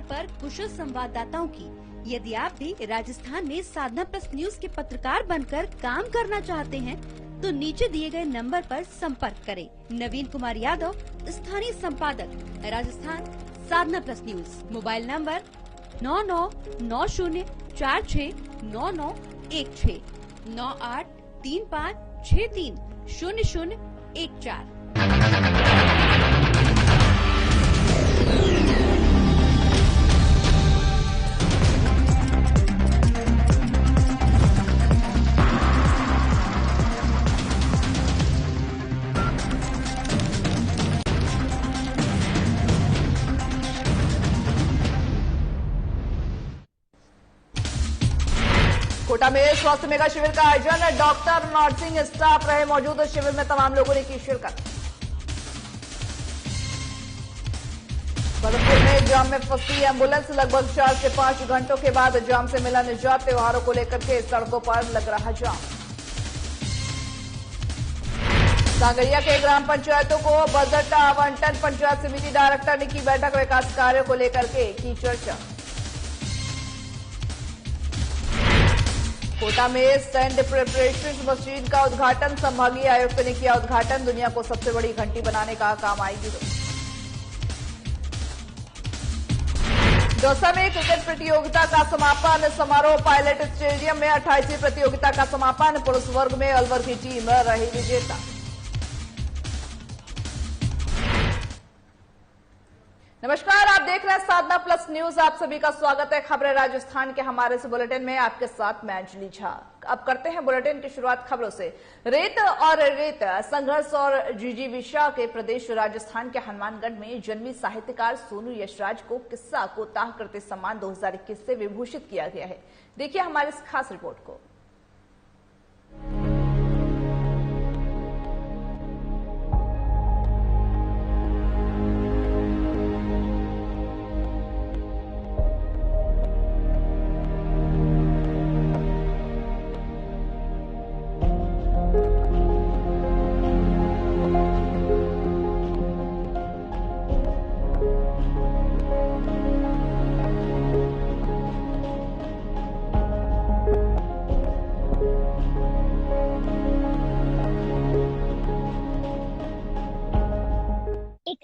पर कुशल संवाददाताओं की। यदि आप भी राजस्थान में साधना प्लस न्यूज के पत्रकार बनकर काम करना चाहते हैं तो नीचे दिए गए नंबर पर संपर्क करें। नवीन कुमार यादव, स्थानीय संपादक, Rajasthan, Sadhna plus news. Mobile number 9990469916 9835630014। Kota में स्वास्थ्य मेगा शिविर का आयोजन, डॉक्टर, नर्सिंग स्टाफ रहे मौजूद। शिविर में तमाम लोगों ने की शिरकत। बदरपुर में जाम में फंसी एम्बुलेंस, लगभग 4 से 5 घंटों के बाद जाम से मिला निजात। त्योहारों को लेकर के सड़कों पर लग रहा जाम। सांगरिया के ग्राम पंचायतों को बजट आवंटन, पंचायत समिति डायरेक्टर ने की बैठक। विकास कार्यों को लेकर के की चर्चा। कोटा में स्टैंड प्रिपरेशन मशीन का उद्घाटन, संभागीय आयुक्त ने किया उद्घाटन। दुनिया को सबसे बड़ी घंटी बनाने का काम आएगी। दौसा में क्रिकेट प्रतियोगिता का समापन समारोह, पायलट स्टेडियम में 28वीं प्रतियोगिता का समापन। पुरुष वर्ग में अलवर की टीम रही विजेता। नमस्कार, आप देख रहे हैं साधना प्लस न्यूज। आप सभी का स्वागत है खबरें राजस्थान के हमारे इस बुलेटिन में। आपके साथ मैं अंजलि झा। अब करते हैं बुलेटिन की शुरुआत खबरों से। रेत संघर्ष और जिजीविषा के प्रदेश राजस्थान के हनुमानगढ़ में जन्मी साहित्यकार सोनू यशराज को किस्सा कोताह करते सम्मान 2021 से विभूषित किया गया है। देखिए हमारी इस खास रिपोर्ट को।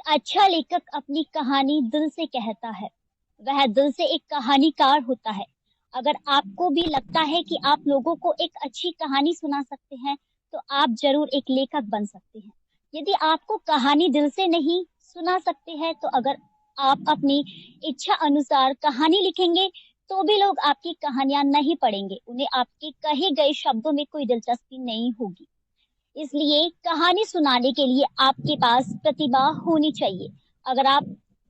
अच्छा लेखक अपनी कहानी दिल से कहता है, वह दिल से एक कहानीकार होता है। अगर आपको भी लगता है कि आप लोगों को एक अच्छी कहानी सुना सकते हैं तो आप जरूर एक लेखक बन सकते हैं। यदि आपको कहानी दिल से नहीं सुना सकते हैं तो अगर आप अपनी इच्छा अनुसार कहानी लिखेंगे तो भी लोग आपकी कहानियां नहीं पढ़ेंगे, उन्हें आपके कहे गए शब्दों में कोई दिलचस्पी नहीं होगी। इसलिए कहानी सुनाने के लिए आपके पास प्रतिभा होनी चाहिए। अगर आप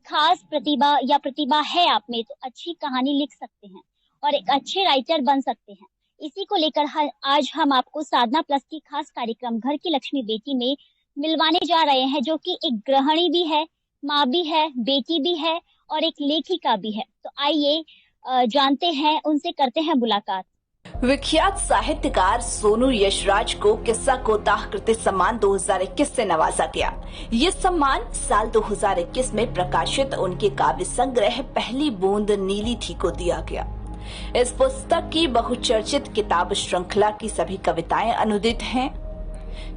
खास प्रतिभा है आप में तो अच्छी कहानी लिख सकते हैं और एक अच्छे राइटर बन सकते हैं। इसी को लेकर आज हम आपको साधना प्लस की खास कार्यक्रम घर की लक्ष्मी बेटी में मिलवाने जा रहे हैं, जो कि एक गृहिणी भी है, माँ भी है, बेटी भी है और एक लेखिका भी है। तो आइए जानते हैं, उनसे करते हैं मुलाकात। विख्यात साहित्यकार सोनू यशराज को किस्सा कोताह कृति सम्मान 2021 से नवाजा गया। ये सम्मान साल 2021 में प्रकाशित उनके काव्य संग्रह पहली बूंद नीली थी को दिया गया। इस पुस्तक की बहुचर्चित किताब श्रृंखला की सभी कविताएं अनुदित हैं,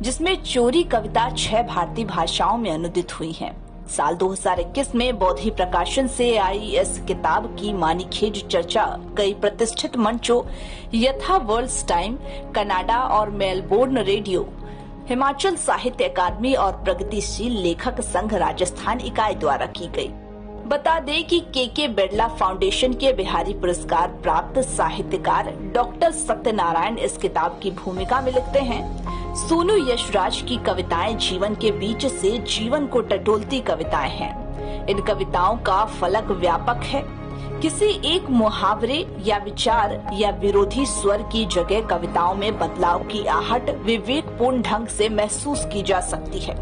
जिसमें चोरी कविता 6 भारतीय भाषाओं में अनुदित हुई हैं। साल 2021 में बौद्धि प्रकाशन से आई इस किताब की मानीखेज चर्चा कई प्रतिष्ठित मंचों यथा वर्ल्ड्स टाइम, कनाडा और मेलबोर्न रेडियो, हिमाचल साहित्य अकादमी और प्रगतिशील लेखक संघ राजस्थान इकाई द्वारा की गई। बता दें कि के बिरला फाउंडेशन के बिहारी पुरस्कार प्राप्त साहित्यकार डॉक्टर सत्यनारायण इस किताब की भूमिका में लिखते हैं। सोनू यशराज की कविताएं जीवन के बीच से जीवन को टटोलती कविताएं हैं। इन कविताओं का फलक व्यापक है। किसी एक मुहावरे या विचार या विरोधी स्वर की जगह कविताओं में बदलाव की आहट विवेकपूर्ण ढंग से महसूस की जा सकती है।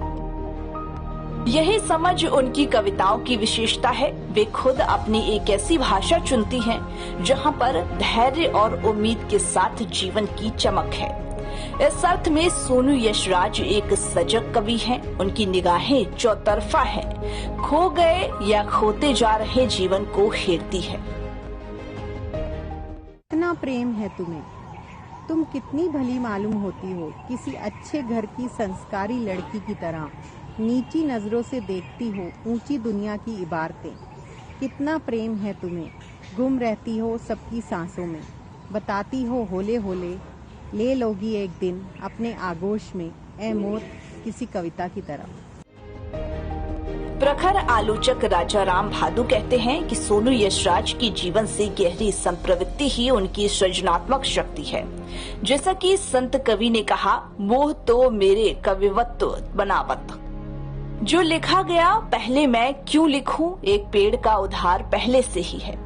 यही समझ उनकी कविताओं की विशेषता है। वे खुद अपनी एक ऐसी भाषा चुनती हैं जहां पर धैर्य और उम्मीद के साथ जीवन की चमक है। इस अर्थ में सोनू यशराज एक सजग कवि हैं। उनकी निगाहें चौतरफा हैं, खो गए या खोते जा रहे जीवन को घेरती है। कितना प्रेम है तुम्हें, तुम कितनी भली मालूम होती हो, किसी अच्छे घर की संस्कारी लड़की की तरह नीची नजरों से देखती हो ऊंची दुनिया की इबारतें। कितना प्रेम है तुम्हें, गुम रहती हो सबकी सांसों में, बताती हो होले होले, ले लोगी एक दिन अपने आगोश में, ए मौत किसी कविता की तरह। प्रखर आलोचक राजा राम भादु कहते हैं कि सोनू यशराज की जीवन से गहरी संप्रवृत्ति ही उनकी सृजनात्मक शक्ति है। जैसा कि संत कवि ने कहा, मोह तो मेरे कविवत्व बनावत। जो लिखा गया पहले मैं क्यों लिखूं, एक पेड़ का उद्धार पहले से ही है।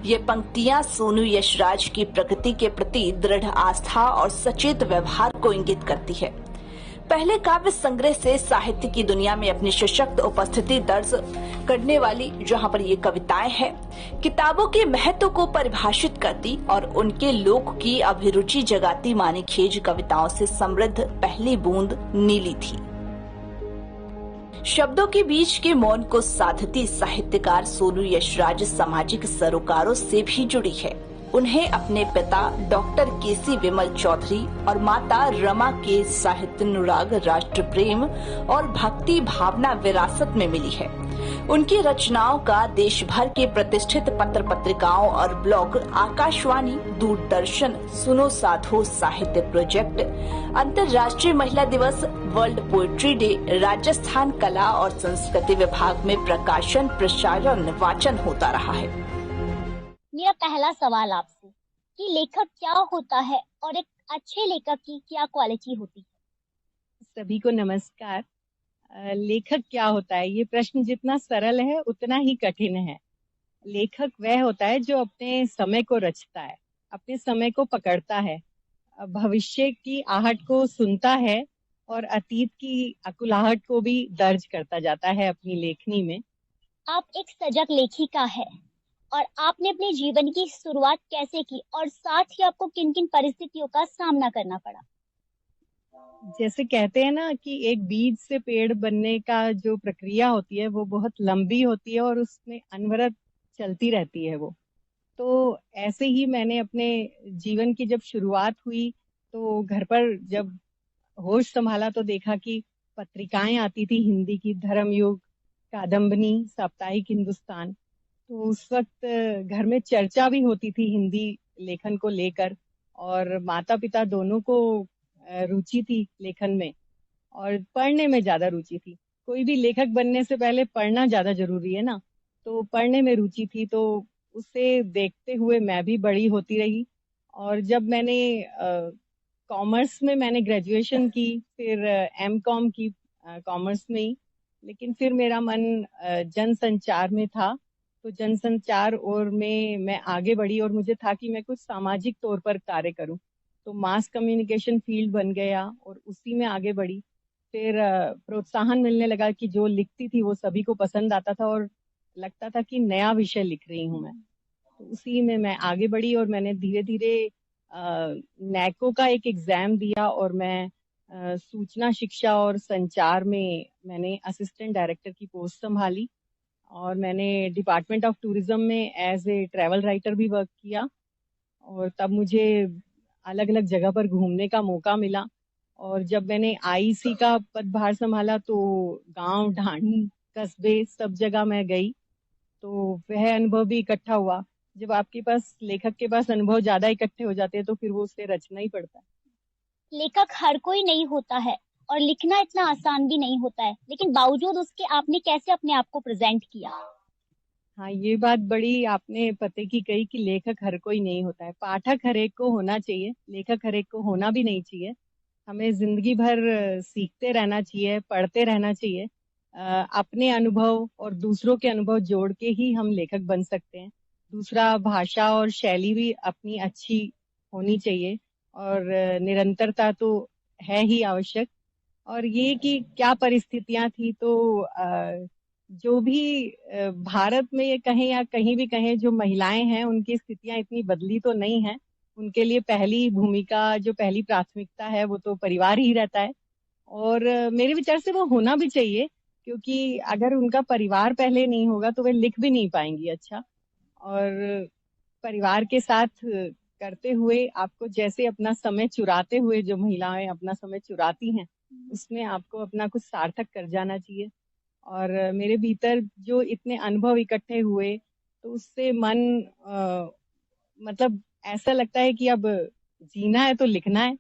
ये पंक्तियां सोनू यशराज की प्रकृति के प्रति दृढ़ आस्था और सचेत व्यवहार को इंगित करती है। पहले काव्य संग्रह से साहित्य की दुनिया में अपनी सशक्त उपस्थिति दर्ज करने वाली जहां पर ये कविताएं हैं, किताबों के महत्व को परिभाषित करती और उनके लोक की अभिरुचि जगाती माणिखेज कविताओं से समृद्ध पहली बूंद नीली थी। शब्दों के बीच के मौन को साधती साहित्यकार सोनू यशराज सामाजिक सरोकारों से भी जुड़ी है। उन्हें अपने पिता डॉक्टर केसी विमल चौधरी और माता रमा के साहित्यानुराग, राष्ट्र प्रेम और भक्ति भावना विरासत में मिली है। उनकी रचनाओं का देश भर के प्रतिष्ठित पत्र पत्रिकाओं और ब्लॉग, आकाशवाणी, दूरदर्शन, सुनो साधो साहित्य प्रोजेक्ट, अंतर्राष्ट्रीय महिला दिवस, वर्ल्ड पोएट्री डे, राजस्थान कला और संस्कृति विभाग में प्रकाशन, प्रसारण, वाचन होता रहा है। मेरा पहला सवाल आपसे कि लेखक क्या होता है और एक अच्छे लेखक की क्या क्वालिटी होती है? सभी को नमस्कार। लेखक क्या होता है, ये प्रश्न जितना सरल है उतना ही कठिन है। लेखक वह होता है जो अपने समय को रचता है, अपने समय को पकड़ता है, भविष्य की आहट को सुनता है और अतीत की अकुलाहट को भी दर्ज करता जाता है अपनी लेखनी में। आप एक सजग लेखिका है और आपने अपने जीवन की शुरुआत कैसे की और साथ ही आपको किन किन परिस्थितियों का सामना करना पड़ा? जैसे कहते हैं ना कि एक बीज से पेड़ बनने का जो प्रक्रिया होती है वो बहुत लंबी होती है और उसमें अनवरत चलती रहती है वो। तो ऐसे ही मैंने अपने जीवन की जब शुरुआत हुई तो घर पर जब होश संभाला तो देखा कि पत्रिकाएं आती थी हिंदी की, धर्मयुग, कादम्बनी, साप्ताहिक हिंदुस्तान। तो उस वक्त घर में चर्चा भी होती थी हिंदी लेखन को लेकर और माता पिता दोनों को रुचि थी लेखन में और पढ़ने में ज्यादा रुचि थी। कोई भी लेखक बनने से पहले पढ़ना ज्यादा जरूरी है ना, तो पढ़ने में रुचि थी। तो उससे देखते हुए मैं भी बड़ी होती रही और जब मैंने कॉमर्स में मैंने ग्रेजुएशन की, फिर एमकॉम की कॉमर्स में ही, लेकिन फिर मेरा मन जनसंचार में था। तो जनसंचार और में मैं आगे बढ़ी और मुझे था कि मैं कुछ सामाजिक तौर पर कार्य करूं, तो मास कम्युनिकेशन फील्ड बन गया और उसी में आगे बढ़ी। फिर प्रोत्साहन मिलने लगा कि जो लिखती थी वो सभी को पसंद आता था और लगता था कि नया विषय लिख रही हूं मैं। तो उसी में मैं आगे बढ़ी और मैंने धीरे धीरे नैको का एक एग्जाम दिया और मैं सूचना शिक्षा और संचार में मैंने असिस्टेंट डायरेक्टर की पोस्ट संभाली और मैंने डिपार्टमेंट ऑफ टूरिज्म में एज ए ट्रैवल राइटर भी वर्क किया। और तब मुझे अलग अलग जगह पर घूमने का मौका मिला और जब मैंने आईसी का पदभार संभाला तो गांव, ढाणी, कस्बे सब जगह मैं गई। तो वह अनुभव भी इकट्ठा हुआ। जब आपके पास, लेखक के पास अनुभव ज्यादा इकट्ठे हो जाते हैं तो फिर वो उसे रचना ही पड़ता है। लेखक हर कोई नहीं होता है और लिखना इतना आसान भी नहीं होता है, लेकिन बावजूद उसके आपने कैसे अपने आप को प्रेजेंट किया? हाँ, ये बात बड़ी आपने पते की कही कि लेखक हर कोई नहीं होता है। पाठक हर एक को होना चाहिए, लेखक हर एक को होना भी नहीं चाहिए। हमें जिंदगी भर सीखते रहना चाहिए, पढ़ते रहना चाहिए। अपने अनुभव और दूसरों के अनुभव जोड़ के ही हम लेखक बन सकते हैं। दूसरा, भाषा और शैली भी अपनी अच्छी होनी चाहिए और निरंतरता तो है ही आवश्यक। और ये कि क्या परिस्थितियां थी, तो जो भी भारत में ये कहें या कहीं भी कहें, जो महिलाएं हैं उनकी स्थितियां इतनी बदली तो नहीं है, उनके लिए पहली भूमिका, जो पहली प्राथमिकता है, वो तो परिवार ही रहता है। और मेरे विचार से वो होना भी चाहिए, क्योंकि अगर उनका परिवार पहले नहीं होगा तो वे लिख भी नहीं पाएंगी अच्छा। और परिवार के साथ करते हुए आपको जैसे अपना समय चुराते हुए, जो महिलाएं अपना समय चुराती हैं, उसमें आपको अपना कुछ सार्थक कर जाना चाहिए। और मेरे भीतर जो इतने अनुभव इकट्ठे हुए, तो उससे मन मतलब ऐसा लगता है कि अब जीना है तो लिखना है,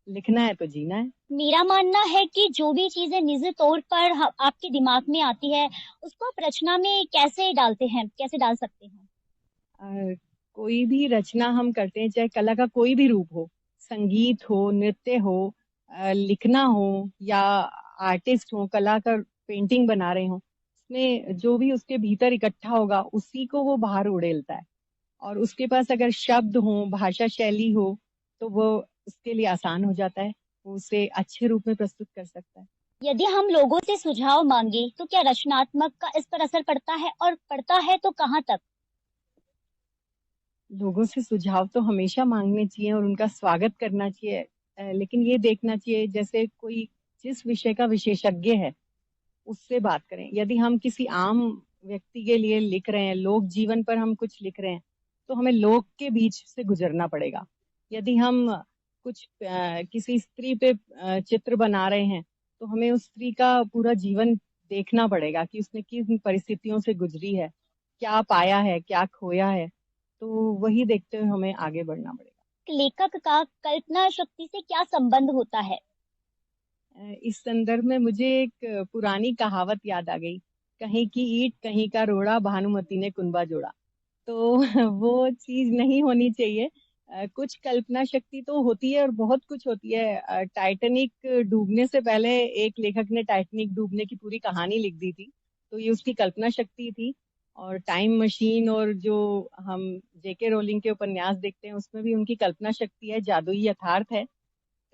लिखना है तो जीना है। मेरा मानना है कि जो भी चीजें निजी तौर पर आपके दिमाग में आती है, उसको आप रचना में कैसे डालते हैं, कैसे डाल सकते हैं? कोई भी रचना हम करते हैं, चाहे कला का कोई भी रूप हो, संगीत हो, नृत्य हो, लिखना हो, या आर्टिस्ट हो, कलाकार पेंटिंग बना रहे हो, उसमें जो भी उसके भीतर इकट्ठा होगा उसी को वो बाहर उड़ेलता है। और उसके पास अगर शब्द हो, भाषा शैली हो, तो वो उसके लिए आसान हो जाता है, वो उसे अच्छे रूप में प्रस्तुत कर सकता है। यदि हम लोगों से सुझाव मांगे तो क्या रचनात्मक का इस पर असर पड़ता है, और पड़ता है तो कहाँ तक? लोगों से सुझाव तो हमेशा मांगने चाहिए और उनका स्वागत करना चाहिए, लेकिन ये देखना चाहिए, जैसे कोई जिस विषय का विशेषज्ञ है उससे बात करें। यदि हम किसी आम व्यक्ति के लिए लिख रहे हैं, लोक जीवन पर हम कुछ लिख रहे हैं, तो हमें लोक के बीच से गुजरना पड़ेगा। यदि हम कुछ किसी स्त्री पे चित्र बना रहे हैं, तो हमें उस स्त्री का पूरा जीवन देखना पड़ेगा कि उसने किन परिस्थितियों से गुजरी है, क्या पाया है, क्या खोया है। तो वही देखते हुए हमें आगे बढ़ना पड़ेगा। लेखक का कल्पना शक्ति से क्या संबंध होता है? इस संदर्भ में मुझे एक पुरानी कहावत याद आ गई, कहीं की ईंट कहीं का रोड़ा, भानुमति ने कुंबा जोड़ा। तो वो चीज नहीं होनी चाहिए। कुछ कल्पना शक्ति तो होती है और बहुत कुछ होती है। टाइटैनिक डूबने से पहले एक लेखक ने टाइटैनिक डूबने की पूरी कहानी लिख दी थी, तो ये उसकी कल्पना शक्ति थी। और टाइम मशीन और जो हम जेके रोलिंग के उपन्यास देखते हैं, उसमें भी उनकी कल्पना शक्ति है, जादुई यथार्थ है।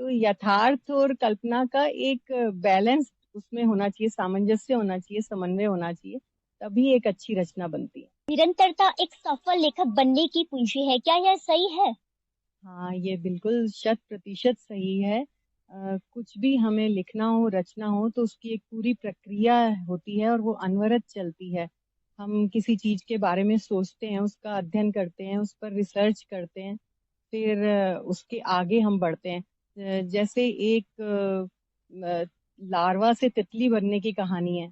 तो यथार्थ और कल्पना का एक बैलेंस उसमें होना चाहिए, सामंजस्य होना चाहिए, समन्वय होना चाहिए, तभी एक अच्छी रचना बनती है। निरंतरता एक सफल लेखक बनने की पूंजी है, क्या यह सही है? हाँ, ये बिल्कुल 100% सही है। कुछ भी हमें लिखना हो, रचना हो, तो उसकी एक पूरी प्रक्रिया होती है और वो अनवरत चलती है। हम किसी चीज के बारे में सोचते हैं, उसका अध्ययन करते हैं, उस पर रिसर्च करते हैं, फिर उसके आगे हम बढ़ते हैं। जैसे एक लार्वा से तितली बनने की कहानी है,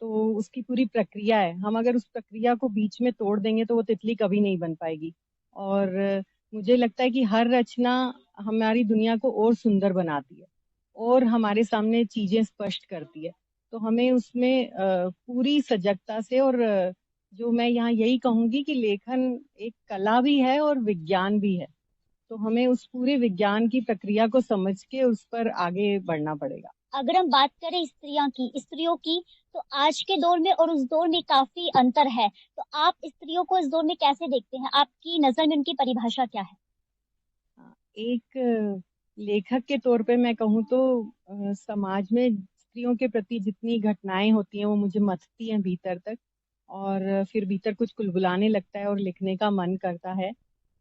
तो उसकी पूरी प्रक्रिया है। हम अगर उस प्रक्रिया को बीच में तोड़ देंगे तो वो तितली कभी नहीं बन पाएगी। और मुझे लगता है कि हर रचना हमारी दुनिया को और सुंदर बनाती है और हमारे सामने चीजें स्पष्ट करती है। तो हमें उसमें पूरी सजगता से, और जो मैं यहाँ यही कहूंगी कि लेखन एक कला भी है और विज्ञान भी है, तो हमें उस पूरे विज्ञान की प्रक्रिया को समझ के उस पर आगे बढ़ना पड़ेगा। अगर हम बात करें स्त्रियों की, तो आज के दौर में और उस दौर में काफी अंतर है। तो आप स्त्रियों को इस दौर में कैसे देखते हैं? आपकी नजर में उनकी परिभाषा क्या है? एक लेखक के तौर पे मैं कहूँ तो समाज में स्त्रियों के प्रति जितनी घटनाएं होती हैं वो मुझे मथती हैं भीतर तक, और फिर भीतर कुछ कुलबुलाने लगता है और लिखने का मन करता है।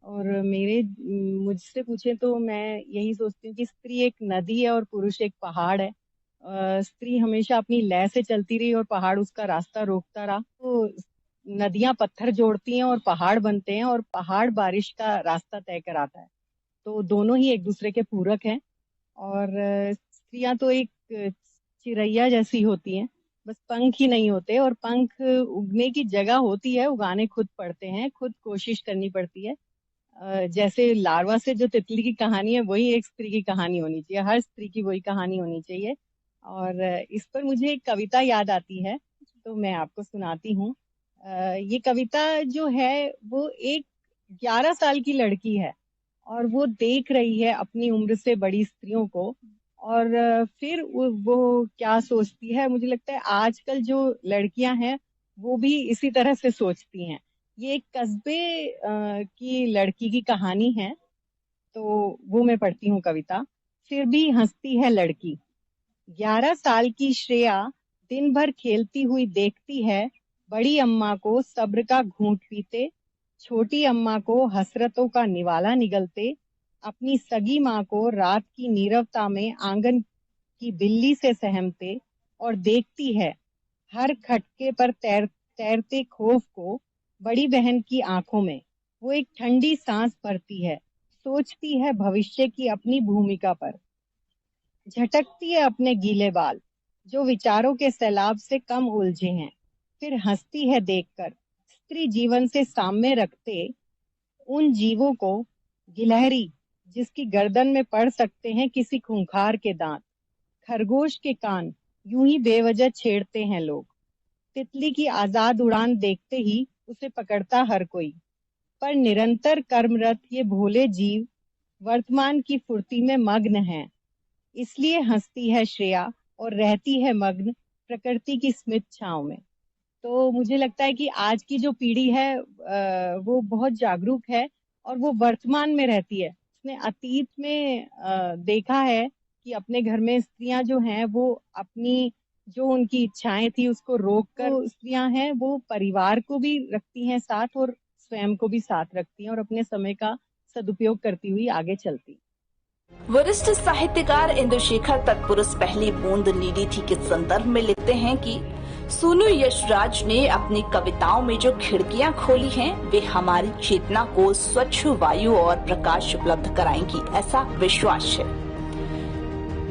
और मुझसे पूछे तो मैं यही सोचती हूँ कि स्त्री एक नदी है और पुरुष एक पहाड़ है। स्त्री हमेशा अपनी लय से चलती रही और पहाड़ उसका रास्ता रोकता रहा। तो नदियां पत्थर जोड़ती हैं और पहाड़ बनते हैं, और पहाड़ बारिश का रास्ता तय कराता है। तो दोनों ही एक दूसरे के पूरक हैं। और स्त्रियां तो एक चिड़ैया जैसी होती हैं, बस पंख ही नहीं होते, और पंख उगने की जगह होती है, उगाने खुद पड़ते हैं, खुद कोशिश करनी पड़ती है। जैसे लार्वा से जो तितली की कहानी है, वही एक स्त्री की कहानी होनी चाहिए, हर स्त्री की वही कहानी होनी चाहिए। और इस पर मुझे एक कविता याद आती है, तो मैं आपको सुनाती हूँ। ये कविता जो है वो एक 11 साल की लड़की है, और वो देख रही है अपनी उम्र से बड़ी स्त्रियों को, और फिर वो क्या सोचती है। मुझे लगता है आजकल जो लड़कियां हैं वो भी इसी तरह से सोचती हैं। ये एक कस्बे की लड़की की कहानी है, तो वो मैं पढ़ती हूँ कविता। फिर भी हंसती है लड़की। 11 साल की श्रेया दिन भर खेलती हुई देखती है बड़ी अम्मा को सब्र का घूंट पीते, छोटी अम्मा को हसरतों का निवाला निगलते, अपनी सगी माँ को रात की नीरवता में आंगन की बिल्ली से सहमते और देखती है हर खटके पर तैरते खौफ को बड़ी बहन की आंखों में। वो एक ठंडी सांस भरती है, सोचती है भविष्य की अपनी भूमिका पर, झटकती है अपने गीले बाल जो विचारों के सैलाब से कम उलझे हैं, फिर हंसती है देखकर स्त्री जीवन से साम्य रखते उन जीवों को गिलहरी जिसकी गर्दन में पड़ सकते हैं किसी खूंखार के दांत, खरगोश के कान यूं ही बेवजह छेड़ते हैं लोग, तितली की आजाद उड़ान देखते ही उसे पकड़ता हर कोई, पर निरंतर कर्मरत ये भोले जीव वर्तमान की फुर्ती में मग्न हैं, इसलिए हंसती है श्रेया और रहती है मग्न प्रकृति की स्मित छांव में। तो मुझे लगता है कि आज की जो पीढ़ी है वो बहुत जागरूक है और वो वर्तमान में रहती है। उसने अतीत में देखा है कि अपने घर में स्त्रियां जो हैं वो अपनी जो उनकी इच्छाएं थी उसको रोककर स्त्रियां हैं वो परिवार को भी रखती हैं साथ और स्वयं को भी साथ रखती हैं और अपने समय का सदुपयोग करती हुई आगे चलती। वरिष्ठ साहित्यकार इंदुशेखर तत्पुरुष पहली बूंद नीली थी के संदर्भ में लिखते हैं कि सोनू यशराज ने अपनी कविताओं में जो खिड़कियां खोली हैं वे हमारी चेतना को स्वच्छ वायु और प्रकाश उपलब्ध कराएंगी, ऐसा विश्वास है।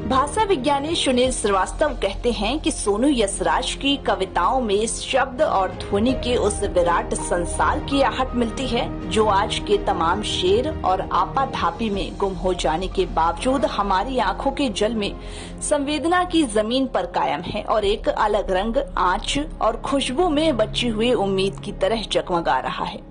भाषा विज्ञानी सुनील श्रीवास्तव कहते हैं कि सोनू यशराज की कविताओं में शब्द और ध्वनि के उस विराट संसार की आहट मिलती है जो आज के तमाम शेर और आपाधापी में गुम हो जाने के बावजूद हमारी आंखों के जल में संवेदना की जमीन पर कायम है और एक अलग रंग, आंच और खुशबू में बची हुई उम्मीद की तरह जगमगा रहा है।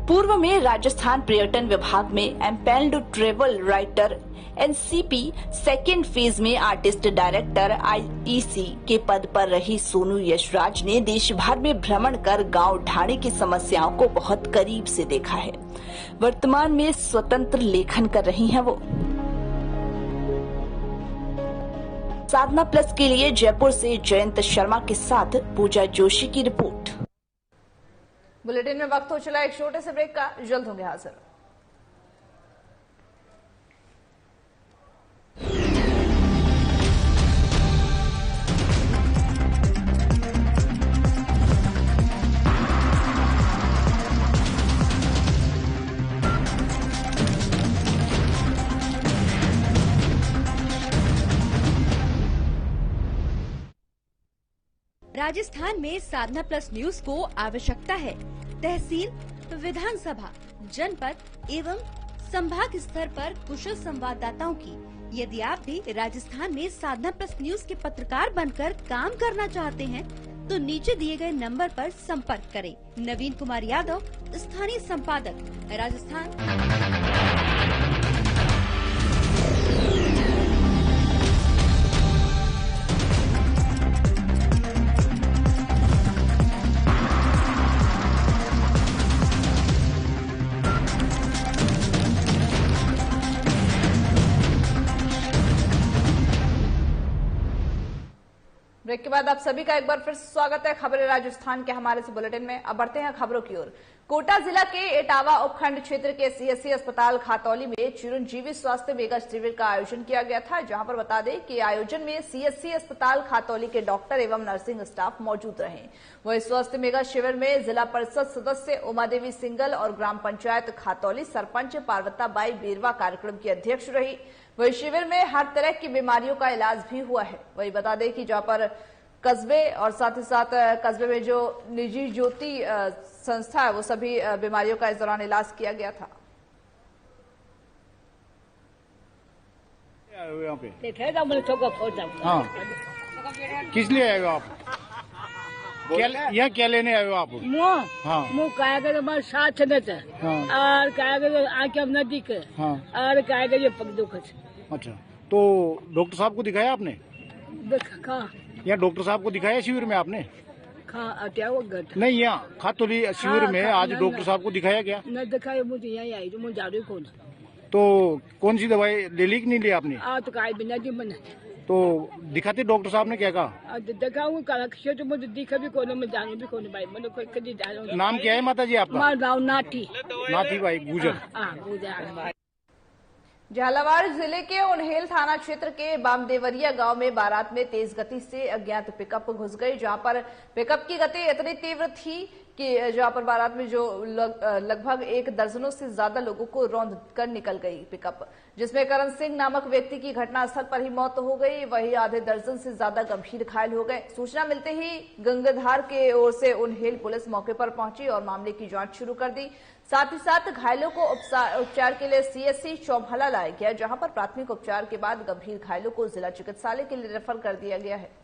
पूर्व में राजस्थान पर्यटन विभाग में empanelled travel writer NCP second phase में आर्टिस्ट डायरेक्टर आईईसी के पद पर रही सोनू यशराज ने देश भर में भ्रमण कर गांव ढाणे की समस्याओं को बहुत करीब से देखा है। वर्तमान में स्वतंत्र लेखन कर रही हैं वो। साधना प्लस के लिए जयपुर से जयंत शर्मा के साथ पूजा जोशी की रिपोर्ट। बुलेटिन में वक्त हो चला एक छोटे से ब्रेक का, जल्द होंगे हाजिर। राजस्थान में साधना प्लस न्यूज को आवश्यकता है तहसील, विधानसभा, जनपद एवं संभाग स्तर पर कुशल संवाददाताओं की। यदि आप भी राजस्थान में साधना प्लस न्यूज के पत्रकार बनकर काम करना चाहते हैं तो नीचे दिए गए नंबर पर संपर्क करें। नवीन कुमार यादव, स्थानीय संपादक, राजस्थान। ब्रेक के बाद आप सभी का एक बार फिर स्वागत है खबरें राजस्थान के हमारे इस बुलेटिन में। अब बढ़ते हैं खबरों की ओर। कोटा जिला के इटावा उपखंड क्षेत्र के सीएससी अस्पताल खातौली में चिरंजीवी स्वास्थ्य मेगा शिविर का आयोजन किया गया था, जहां पर बता दें कि आयोजन में सीएससी अस्पताल खातौली के डॉक्टर एवं नर्सिंग स्टाफ मौजूद रहे। वही स्वास्थ्य मेगा शिविर में जिला परिषद सदस्य उमा देवी सिंगल और ग्राम पंचायत खातौली सरपंच पार्वताबाई बेरवा कार्यक्रम की अध्यक्ष रही। वही शिविर में हर तरह की बीमारियों का इलाज भी हुआ है। वही बता दें कि जहां पर कस्बे और साथ ही साथ कस्बे में जो निजी ज्योति संस्था है वो सभी बीमारियों का इस दौरान इलाज किया गया था। यहाँ पे हाँ, किस लिए आए हो आप? क्या लेने आए हो आप? हाँ, साथ और आके नदी के और पग दुख। अच्छा, तो डॉक्टर साहब को दिखाया आपने? यहाँ डॉक्टर साहब को दिखाया शिविर में आपने? नहीं, यहाँ खातौली शिविर में आज डॉक्टर साहब को दिखाया क्या? नहीं दिखाया, मुझे यही आई तो कौन। तो कौन सी दवाई ले ली कि नहीं ली आपने? तो बिना दी बना तो दिखाते डॉक्टर साहब ने क्या कहा? दिखाऊंगा मुझे दिखा भी कौन, मैं जानू भी कौन भाई, मैंने कोई कभी जाना। नाम क्या है माता जी आपका? नाथी भाई गुजर। गुजर। झालावाड़ जिले के उन्हेल थाना क्षेत्र के बामदेवरिया गांव में बारात में तेज गति से अज्ञात पिकअप घुस गई, जहां पर पिकअप की गति इतनी तीव्र थी कि जहां पर बारात में जो लगभग एक दर्जनों से ज्यादा लोगों को रौंद कर निकल गई पिकअप, जिसमें करण सिंह नामक व्यक्ति की घटनास्थल पर ही मौत हो गई। वहीं आधे दर्जन से ज्यादा गंभीर घायल हो गए। सूचना मिलते ही गंगाधार के ओर से उन्हेल पुलिस मौके पर पहुंची और मामले की जांच शुरू कर दी। साथ ही साथ घायलों को उपचार के लिए सीएससी चौमहला लाया गया, जहां पर प्राथमिक उपचार के बाद गंभीर घायलों को जिला चिकित्सालय के लिए रेफर कर दिया गया है।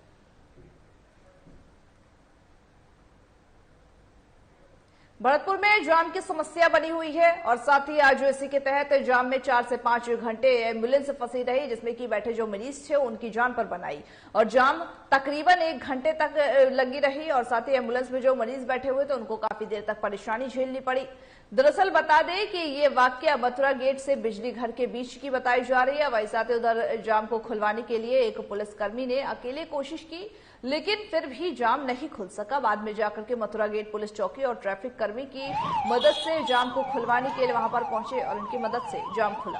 भरतपुर में जाम की समस्या बनी हुई है और साथ ही आज इसी के तहत जाम में 4 से 5 घंटे एम्बुलेंस फंसी रही, जिसमें कि बैठे जो मरीज थे उनकी जान पर बनाई और जाम तकरीबन 1 घंटे तक लगी रही और साथ ही एम्बुलेंस में जो मरीज बैठे हुए थे उनको काफी देर तक परेशानी झेलनी पड़ी। दरअसल बता दें कि ये वाकया मथुरा गेट से बिजली घर के बीच की बताई जा रही है। वही साथ ही उधर जाम को खुलवाने के लिए एक पुलिसकर्मी ने अकेले कोशिश की, लेकिन फिर भी जाम नहीं खुल सका। बाद में जाकर के मथुरा गेट पुलिस चौकी और ट्रैफिक कर्मी की मदद से जाम को खुलवाने के लिए वहां पर पहुंचे और उनकी मदद से जाम खुला।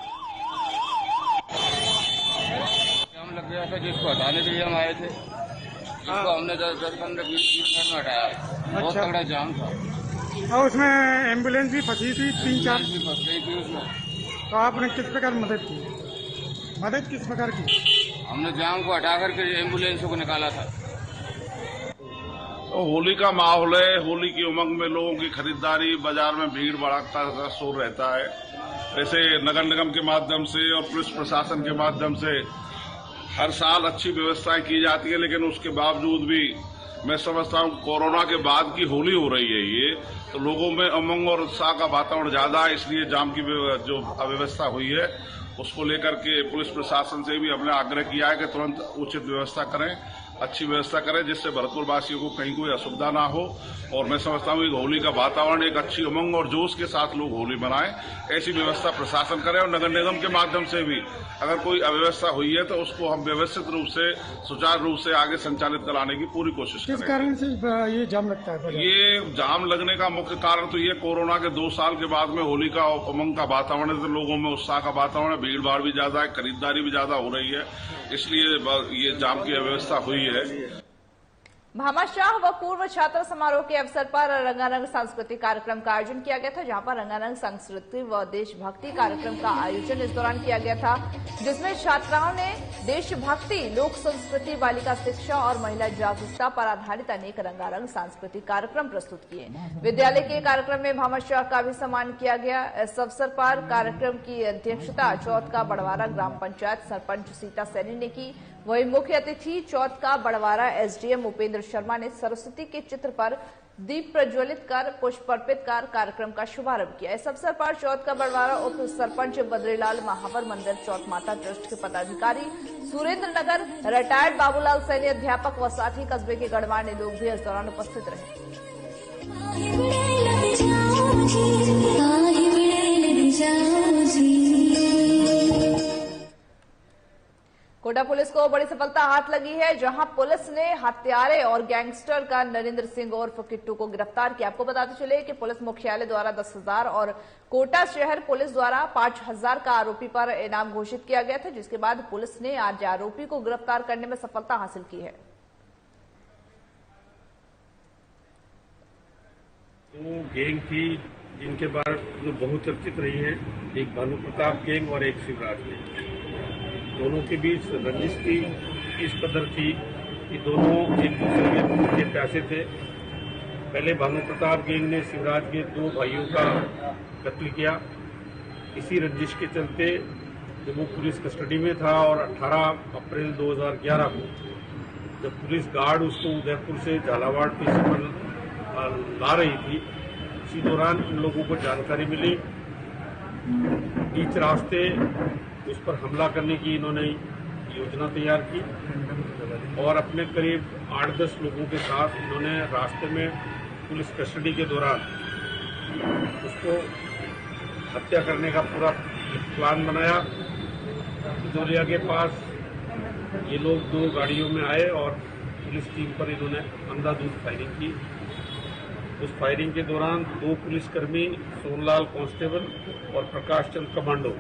जाम लग गया था, जिसको हटाने के लिए हम आए थे, जिसको हमने 10-15-20 मिनट में हटाया। बहुत तगड़ा जाम था और उसमें एम्बुलेंस भी फंसी थी, 3-4 भी फंस गई थी उसमें। तो आपने किस प्रकार मदद की? मदद किस प्रकार की? हमने जाम को हटा करके एम्बुलेंस को निकाला था। तो होली का माहौल है, होली की उमंग में लोगों की खरीदारी, बाजार में भीड़ भड़कता का शोर रहता है। वैसे नगर निगम के माध्यम से और पुलिस प्रशासन के माध्यम से हर साल अच्छी व्यवस्थाएं की जाती है, लेकिन उसके बावजूद भी मैं समझता हूं कोरोना के बाद की होली हो रही है ये, तो लोगों में उमंग और उत्साह का वातावरण ज्यादा है, इसलिए जाम की जो अव्यवस्था हुई है उसको लेकर के पुलिस प्रशासन से भी हमने आग्रह किया है कि तुरंत उचित व्यवस्था करें, अच्छी व्यवस्था करें, जिससे भरतपुर वासियों को कहीं कोई असुविधा ना हो। और मैं समझता हूँ कि होली का वातावरण एक अच्छी उमंग और जोश के साथ लोग होली मनाएं, ऐसी व्यवस्था प्रशासन करे। और नगर निगम के माध्यम से भी अगर कोई अव्यवस्था हुई है तो उसको हम व्यवस्थित रूप से, सुचारू रूप से आगे संचालित कराने की पूरी कोशिश करें। किस कारण से ये जाम लगता है? ये जाम लगने का मुख्य कारण तो ये कोरोना के 2 साल के बाद में होली का उमंग का वातावरण है, तो लोगों में उत्साह का वातावरण है, भीड़ भाड़ भी ज्यादा है, खरीदारी भी ज्यादा हो रही है, इसलिए ये जाम की व्यवस्था हुई है। भामाशाह व पूर्व छात्र समारोह के अवसर पर रंगारंग सांस्कृतिक कार्यक्रम का आयोजन किया गया था, जहां पर रंगारंग संस्कृति व देशभक्ति कार्यक्रम का आयोजन इस दौरान किया गया था, जिसमें छात्राओं ने देशभक्ति, लोक संस्कृति, बालिका शिक्षा और महिला जागरूकता पर आधारित अनेक रंगारंग सांस्कृतिक कार्यक्रम प्रस्तुत किए। विद्यालय के कार्यक्रम में भामाशाह का भी सम्मान किया गया। इस अवसर पर कार्यक्रम की अध्यक्षता चौथ का बड़वारा ग्राम पंचायत सरपंच सीता सैनी ने की। वहीं मुख्य अतिथि चौथ का बड़वारा एसडीएम उपेंद्र शर्मा ने सरस्वती के चित्र पर दीप प्रज्वलित कर पुष्प अर्पित कर कार्यक्रम का शुभारंभ किया। इस अवसर पर चौथ का बड़वारा उप सरपंच बद्रीलाल महावर मंदिर चौथ माता ट्रस्ट के पदाधिकारी, सुरेंद्र नगर रिटायर्ड बाबूलाल सैनी अध्यापक व साथ ही कस्बे के गणमान्य लोग भी इस दौरान उपस्थित रहे। कोटा पुलिस को बड़ी सफलता हाथ लगी है, जहां पुलिस ने हत्यारे और गैंगस्टर का नरेंद्र सिंह उर्फ किट्टू को गिरफ्तार किया। आपको बताते चले कि पुलिस मुख्यालय द्वारा 10,000 और कोटा शहर पुलिस द्वारा 5,000 का आरोपी पर इनाम घोषित किया गया था, जिसके बाद पुलिस ने आज आरोपी को गिरफ्तार करने में सफलता हासिल की है। वो गैंग थी जिनके बारे में बहुत चर्चित रही है, एक भानु प्रताप गैंग और एक शिवराज गैंग। दोनों के बीच रंजिश की इस कदर थी कि दोनों एक दूसरे के प्यासे थे। पहले भानु प्रताप गैंग ने शिवराज के 2 भाइयों का कत्ल किया। इसी रंजिश के चलते जब वो पुलिस कस्टडी में था और 18 अप्रैल 2011 को जब पुलिस गार्ड उसको उदयपुर से झालावाड़ स्टेशन पर ला रही थी, इसी दौरान इन लोगों को जानकारी मिली। बीच रास्ते उस पर हमला करने की इन्होंने योजना तैयार की और अपने करीब 8-10 लोगों के साथ इन्होंने रास्ते में पुलिस कस्टडी के दौरान उसको हत्या करने का पूरा प्लान बनाया। जोलिया के पास ये लोग 2 गाड़ियों में आए और पुलिस टीम पर इन्होंने अंधाधुंध फायरिंग की। उस फायरिंग के दौरान 2 पुलिसकर्मी सोनलाल कांस्टेबल और प्रकाश चंद कमांडो,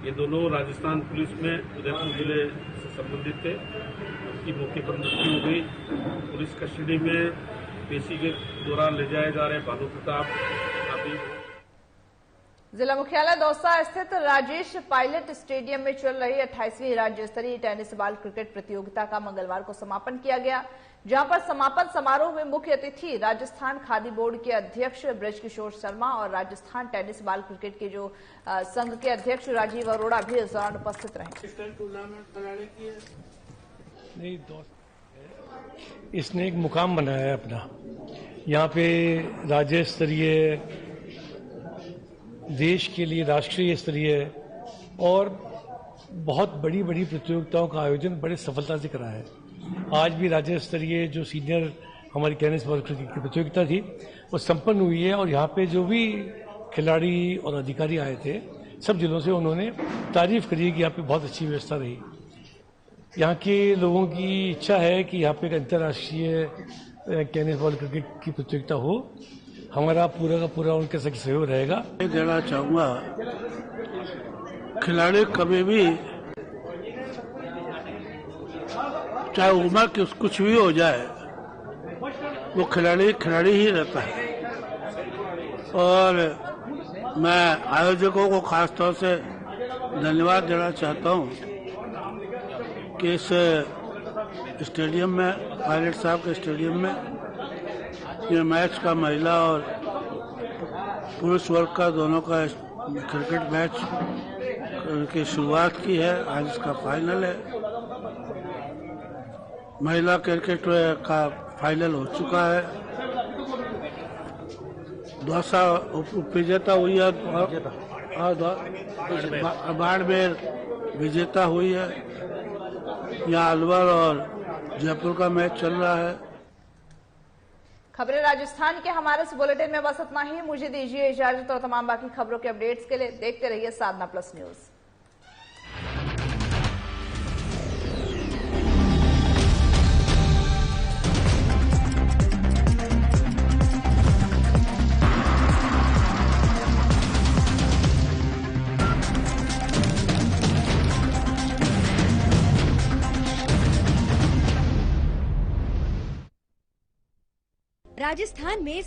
ये दोनों राजस्थान पुलिस में उदयपुर जिले से संबंधित थे। उनकी मौके पर मृत्यु हो गई। पुलिस कस्टडी में पेशी के दौरान ले जाए जा रहे भानु प्रताप अभी जिला मुख्यालय दौसा स्थित राजेश पायलट स्टेडियम में चल रही 28वीं राज्य स्तरीय टेनिस बाल क्रिकेट प्रतियोगिता का मंगलवार को समापन किया गया, जहां पर समापन समारोह में मुख्य अतिथि राजस्थान खादी बोर्ड के अध्यक्ष ब्रजकिशोर शर्मा और राजस्थान टेनिस बाल क्रिकेट के जो संघ के अध्यक्ष राजीव अरोड़ा भी इस दौरान उपस्थित रहे। इसने एक मुकाम बनाया है अपना, यहाँ पे राज्य स्तरीय, देश के लिए राष्ट्रीय स्तरीय और बहुत बड़ी बड़ी प्रतियोगिताओं का आयोजन बड़े सफलता से करा है। आज भी राज्य स्तरीय जो सीनियर हमारी टेनिस बॉल क्रिकेट की प्रतियोगिता थी वो संपन्न हुई है और यहाँ पे जो भी खिलाड़ी और अधिकारी आए थे सब जिलों से उन्होंने तारीफ करी कि यहाँ पे बहुत अच्छी व्यवस्था रही। यहाँ के लोगों की इच्छा है कि यहाँ पे एक अंतर्राष्ट्रीय टेनिस बॉल क्रिकेट की प्रतियोगिता हो। हमारा पूरा का पूरा उनके साथ सहयोग रहेगा। मैं देना चाहूँगा, खिलाड़ी कभी भी चाहे उम्र कुछ भी हो जाए वो खिलाड़ी ही रहता है। और मैं आयोजकों को खास तौर से धन्यवाद देना चाहता हूँ कि इस स्टेडियम में, पायलट साहब के स्टेडियम में ये मैच का महिला और पुरुष वर्ग का दोनों का क्रिकेट मैच की शुरुआत की है। आज इसका फाइनल है। महिला क्रिकेट का फाइनल हो चुका है। दौसा उपविजेता हुई है और बाड़मेर विजेता हुई है। यहाँ अलवर और जयपुर का मैच चल रहा है। खबरें राजस्थान के हमारे इस बुलेटिन में बस इतना ही। मुझे दीजिए इजाजत और तमाम बाकी खबरों के अपडेट्स के लिए देखते रहिए साधना प्लस न्यूज। राजस्थान में